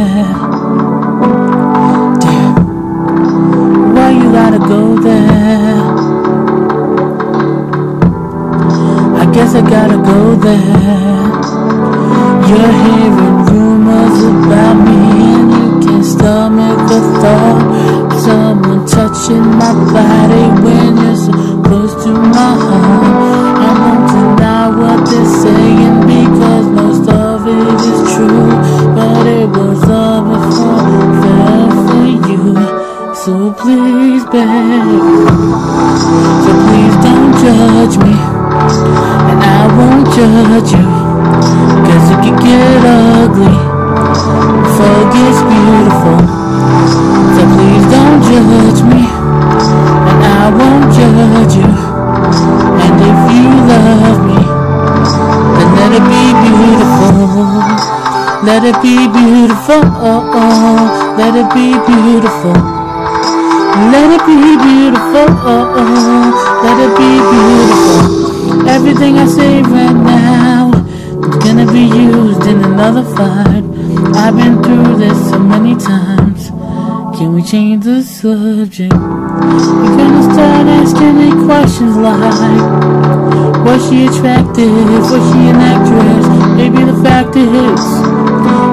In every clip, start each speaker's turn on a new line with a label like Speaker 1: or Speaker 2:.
Speaker 1: there? Damn, why you gotta go there? I guess I gotta go there. You're hearing rumors about me, and you can't stomach the thought of someone touching my body when you're so close to my heart. I won't deny what they're saying because most of it is true, but it was all before I fell for you. So please, babe, so please don't judge me, and I won't judge you, 'cause it could get ugly before it gets beautiful. So please don't judge me, and I won't judge you. And if you love me, then let it be beautiful. Let it be beautiful, oh, oh. Let it be beautiful. Let it be beautiful, oh, oh. Let it be beautiful. Everything I say right now is gonna be used in another fight. I've been through this so many times. Can we change the subject? We're gonna start asking me questions like, was she attractive? Was she an actress? Maybe the fact is,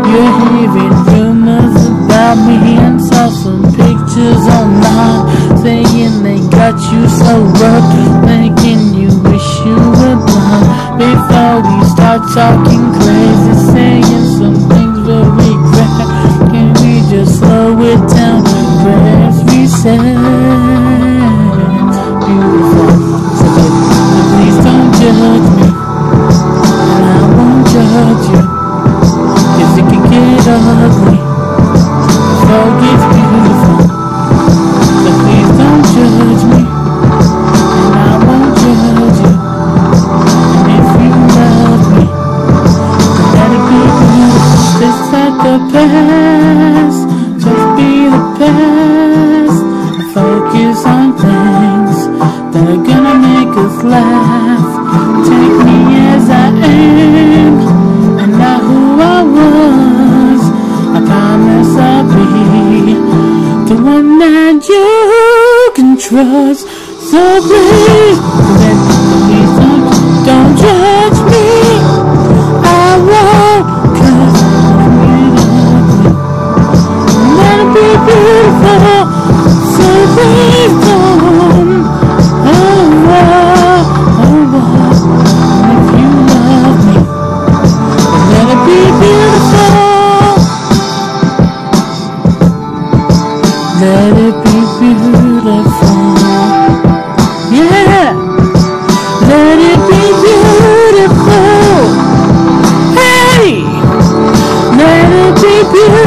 Speaker 1: you're hearing rumors about me and saw some pictures online saying they got you so rough, making you wish you were blind. Before we start talking crazy, saying some things we'll regret, can we just slow it down? Press reset. Beautiful. So please don't judge me, and I won't judge you, 'cause it can get ugly before it gets beautiful. So please don't judge me, and I won't judge you. And if you love me, then let it be beautiful. Just let the past just be the past. Focus on things that are gonna make us laugh. Take me as I am, and not who I was. I promise I'll be the one that you can trust. So please, don't judge me. I won't, 'cause let it be beautiful. So please don't. Oh, oh, oh. If you love me, then let it be beautiful. Let it be beautiful. Yeah. Let it be beautiful. Hey. Let it be beautiful.